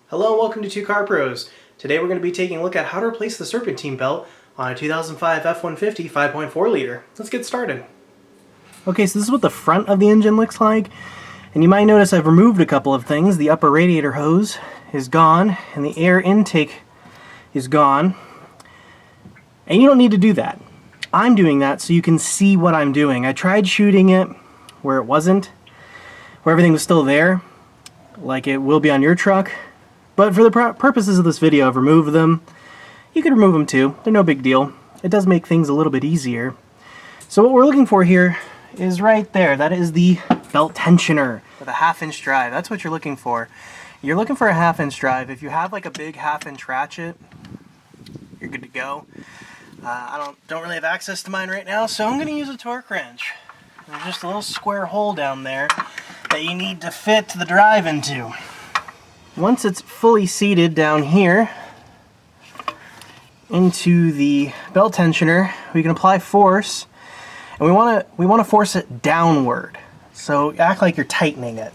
Hello and welcome to Two Car Pros. Today we're going to be taking a look at how to replace the serpentine belt on a 2005 F-150 5.4 liter. Let's get started. Okay, so this is what the front of the engine looks like. And you might notice I've removed a couple of things. The upper radiator hose is gone and the air intake is gone. And you don't need to do that. I'm doing that so you can see what I'm doing. I tried shooting it where it wasn't, where everything was still there, like it will be on your truck. But for the purposes of this video, I've removed them. You can remove them too. They're no big deal. It does make things a little bit easier. So what we're looking for here is right there. That is the belt tensioner with a 1/2-inch drive. That's what you're looking for. You're looking for a 1/2-inch drive. If you have like a big 1/2-inch ratchet, you're good to go. I don't really have access to mine right now, so I'm going to use a torque wrench. There's just a little square hole down there that you need to fit the drive into. Once it's fully seated down here into the belt tensioner, we can apply force, and we want to force it downward. So act like you're tightening it.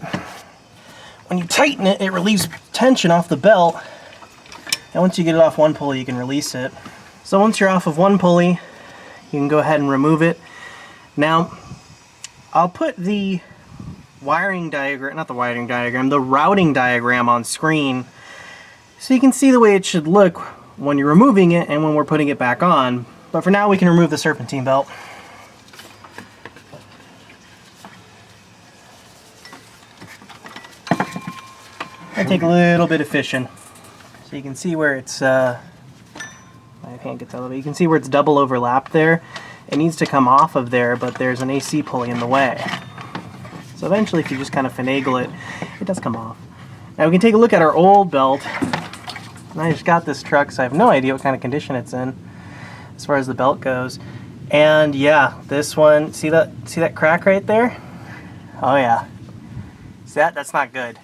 When you tighten it, it relieves tension off the belt, and once you get it off one pulley, you can release it. So once you're off of one pulley, you can go ahead and remove it. Now, I'll put the routing diagram on screen so you can see the way it should look when you're removing it and when we're putting it back on. But for now, we can remove the serpentine belt. I take a little bit of fishing so you can see where it's my hand gets out of it. You can see where it's double overlapped there. It needs to come off of there, but there's an AC pulley in the way. So eventually, if you just kind of finagle it, it does come off. Now we can take a look at our old belt. And I just got this truck, so I have no idea what kind of condition it's in as far as the belt goes. And yeah, this one, see that crack right there? Oh yeah. See that? That's not good.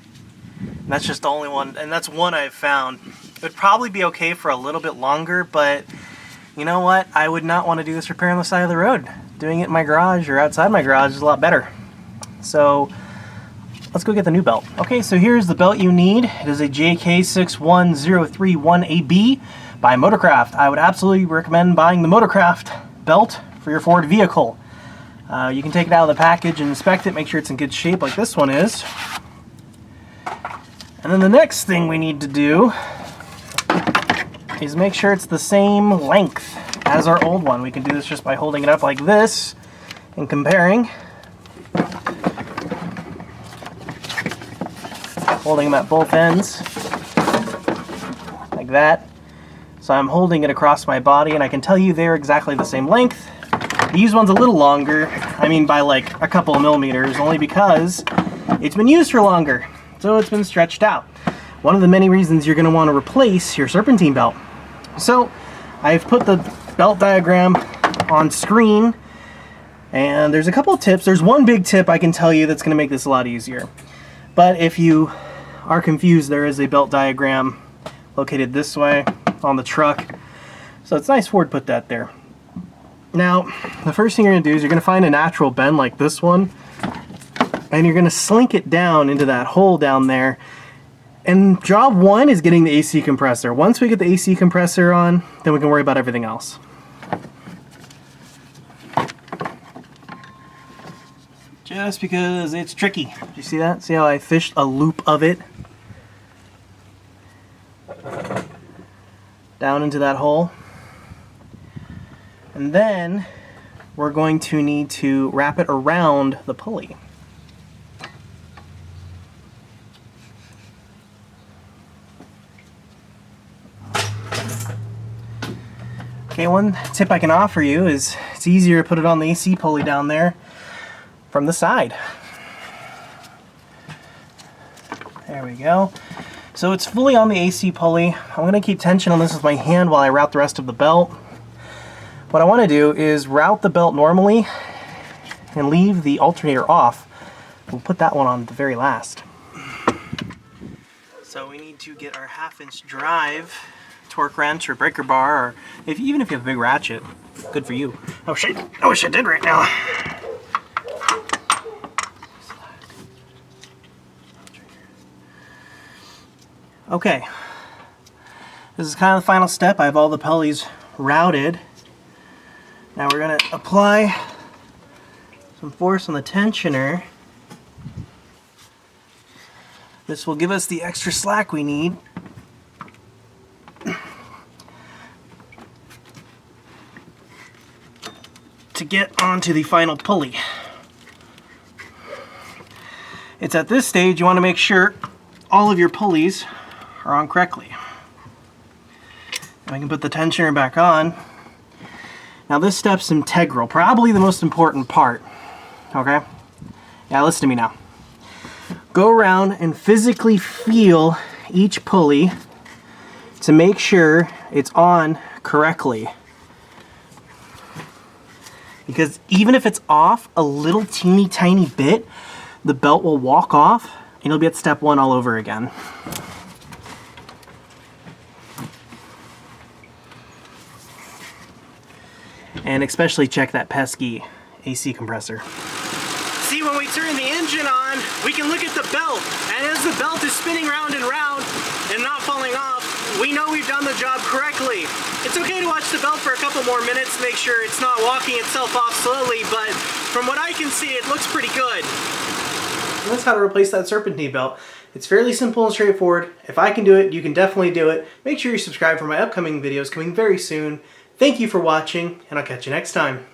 And that's just the only one, and that's one I've found. It would probably be okay for a little bit longer, but you know what? I would not want to do this repair on the side of the road. Doing it in my garage or outside my garage is a lot better. So let's go get the new belt. Okay, so here's the belt you need. It is a JK61031AB by Motorcraft. I would absolutely recommend buying the Motorcraft belt for your Ford vehicle. You can take it out of the package and inspect it, make sure it's in good shape like this one is. And then the next thing we need to do is make sure it's the same length as our old one. We can do this just by holding it up like this and comparing. Holding them at both ends, like that. So I'm holding it across my body, and I can tell you they're exactly the same length. The used one's a little longer, I mean by like a couple of millimeters, only because it's been used for longer, so it's been stretched out. One of the many reasons you're going to want to replace your serpentine belt. So I've put the belt diagram on screen, and there's a couple of tips. There's one big tip I can tell you that's going to make this a lot easier. But if you are confused, there is a belt diagram located this way on the truck. So it's nice Ford put that there. Now, the first thing you're going to do is you're going to find a natural bend like this one, and you're going to slink it down into that hole down there. And job one is getting the AC compressor. Once we get the AC compressor on, then we can worry about everything else. Just because it's tricky. Do you see that? See how I fished a loop of it down into that hole? And then we're going to need to wrap it around the pulley. Okay, one tip I can offer you is it's easier to put it on the AC pulley down there from the side. There we go. So it's fully on the AC pulley. I'm going to keep tension on this with my hand while I route the rest of the belt. What I want to do is route the belt normally and leave the alternator off. We'll put that one on the very last. So we need to get our 1/2-inch drive, torque wrench or breaker bar, or even if you have a big ratchet, good for you. Oh shit, I wish I did right now. Okay, this is kind of the final step. I have all the pulleys routed. Now we're going to apply some force on the tensioner. This will give us the extra slack we need. To get onto the final pulley. It's at this stage you want to make sure all of your pulleys are on correctly. I can put the tensioner back on. Now this step's integral, probably the most important part. Okay? Yeah, listen to me now. Go around and physically feel each pulley to make sure it's on correctly. Because even if it's off a little teeny tiny bit, the belt will walk off and you'll be at step one all over again. And especially check that pesky AC compressor. See, when we turn the engine on, we can look at the belt. And as the belt is spinning round and round and not falling off, we know we've done the job correctly. It's okay to watch the belt for a couple more minutes to make sure it's not walking itself off slowly, but from what I can see, it looks pretty good. And that's how to replace that serpentine belt. It's fairly simple and straightforward. If I can do it, you can definitely do it. Make sure you subscribe for my upcoming videos coming very soon. Thank you for watching, and I'll catch you next time.